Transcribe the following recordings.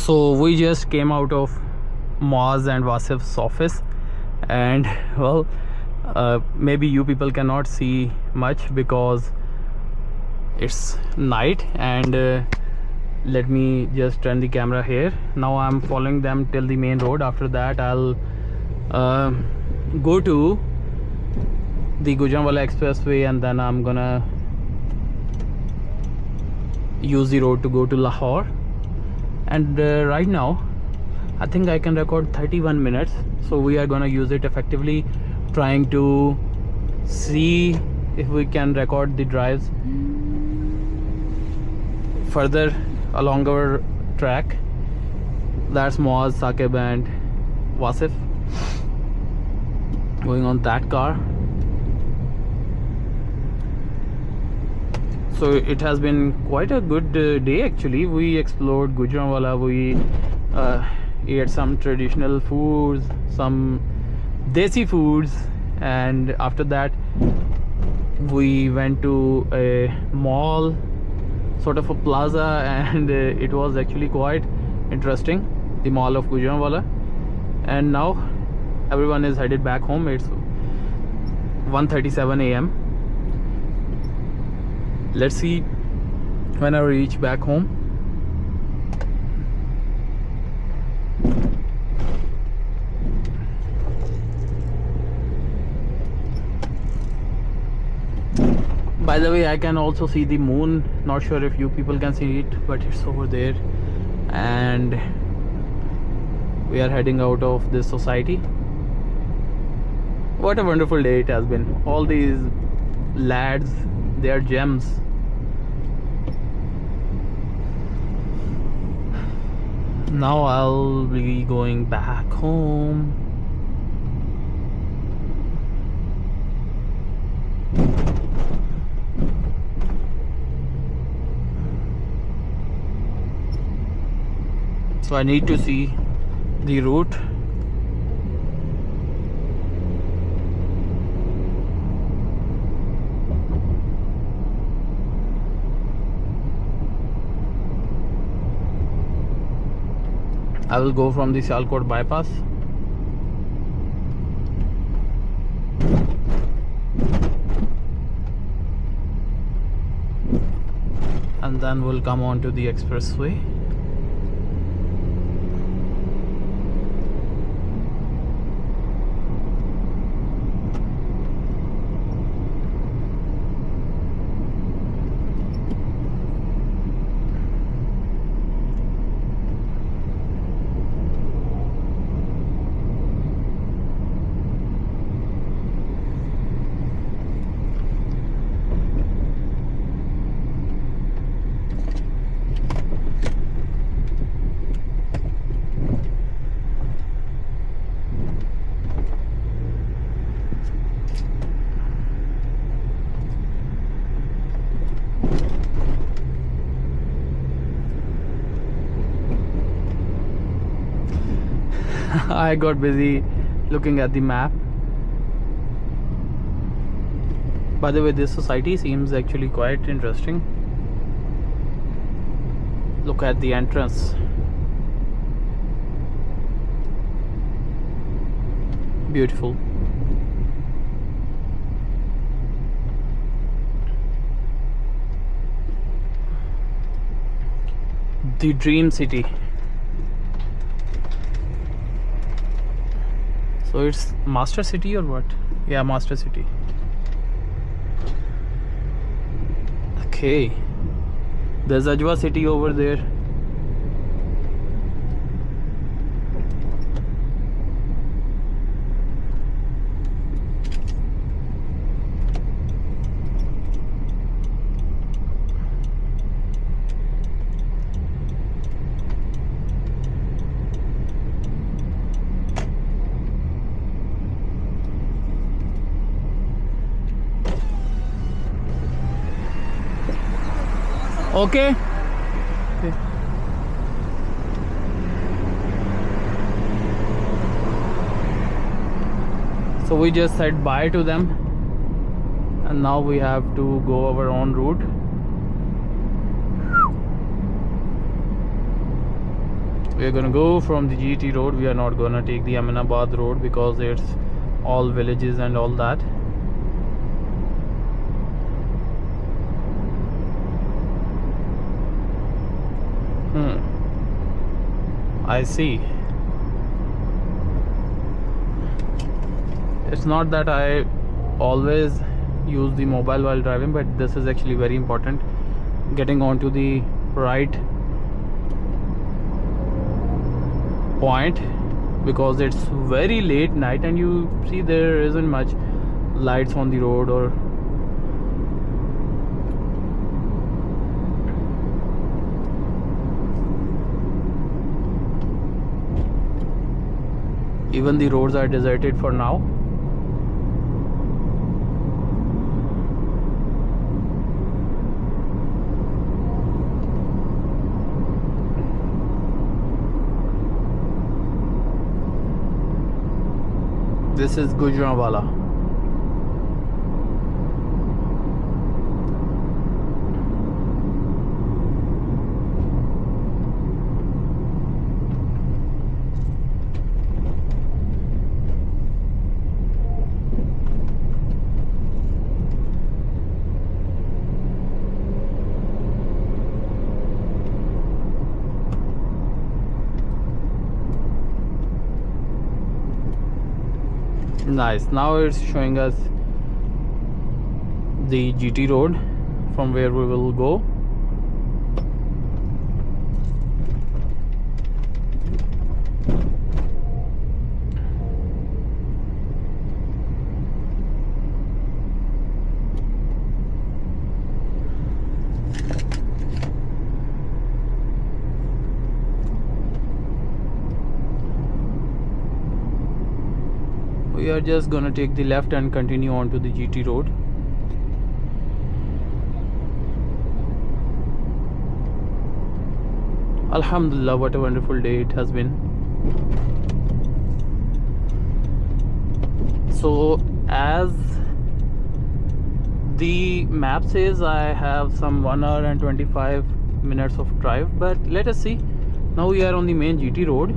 So we just came out of Moaz and Wasif's office, and well, maybe you people cannot see much because it's night. And let me just turn the camera here. Now I'm following them till the main road. After that I'll go to the Gujranwala expressway, and then I'm gonna use the road to go to Lahore. And right now I think I can record 31 minutes, so we are gonna use it effectively, trying to see if we can record the drives further along our track. That's Moaz, Saqib and Wasif going on that car. So it has been quite a good day actually. We explored Gujranwala, we ate some traditional foods, some desi foods, and after that we went to a mall, sort of a plaza, and it was actually quite interesting, the mall of Gujranwala. And now everyone is headed back home. It's 1:37 a.m. Let's see when I reach back home. By the way, I can also see the moon. Not sure if you people can see it, but it's over there. And we are heading out of this society. What a wonderful day it has been. All these lads, they are gems. Now I'll be going back home. So I need to see the route. I will go from the Sialkot bypass. And then we'll come on to the expressway. I got busy looking at the map. By the way, this society seems actually quite interesting. Look at the entrance. Beautiful. The dream city. So it's Master City or what? Yeah, Master City. Okay. There's Ajwa City over there. Okay. So we just said bye to them, and now we have to go our own route. We are gonna go from the GT road. We are not gonna take the Aminabad road because it's all villages and all that. I see. It's not that I always use the mobile while driving, but this is actually very important, getting onto the right point, because it's very late night and you see there isn't much lights on the road, or even the roads are deserted for now. This is Gujranwala. Nice. Now it's showing us the GT road from where we will go. We are just gonna take the left and continue on to the GT road. Alhamdulillah, what a wonderful day it has been. So as the map says, I have some 1 hour and 25 minutes of drive, but let us see. Now we are on the main GT road.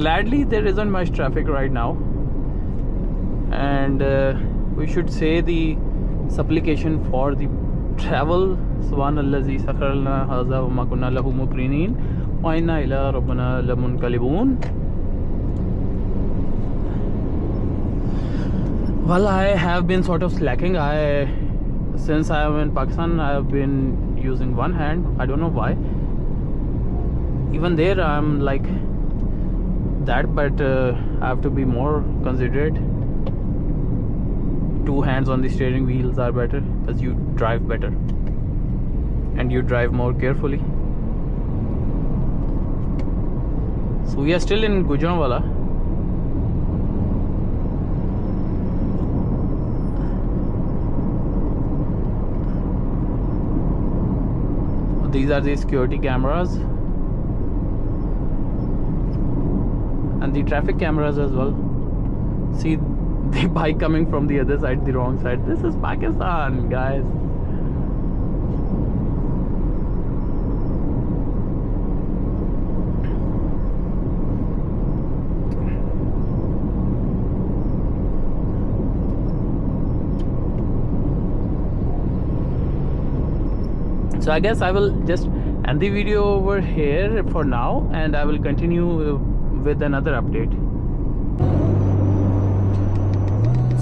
Gladly there isn't much traffic right now, and we should say the supplication for the travel. Subhanallazi sakhkhara lana hadha wa ma kunna lahu muqrinin wa inna ila rabbina lamunqalibun. Well, I have been sort of slacking. Since I am in Pakistan, I have been using one hand. I don't know why. Even there I'm like that, but I have to be more considerate. Two hands on the steering wheels are better because you drive better and you drive more carefully. So we are still in Gujranwala. These are the security cameras and the traffic cameras as well. See the bike coming from the other side, the wrong side. This is Pakistan, guys. So I guess I will just end the video over here for now, and I will continue with another update.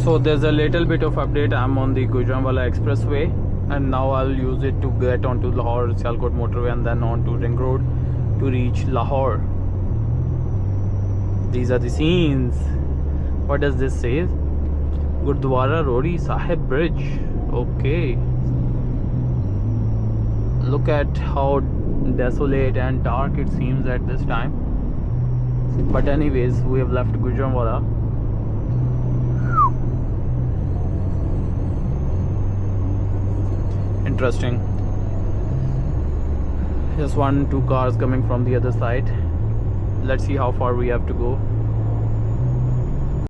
So there's a little bit of update. I'm on the Gujranwala expressway, and now I'll use it to get onto Lahore Sialkot motorway and then on to Ring Road to reach Lahore. These are the scenes. What does this say? Gurdwara Rodi Sahib Bridge. Okay. Look at how desolate and dark it seems at this time. But anyways, we have left Gujranwala. Interesting. Just 1-2 cars coming from the other side. Let's see how far we have to go.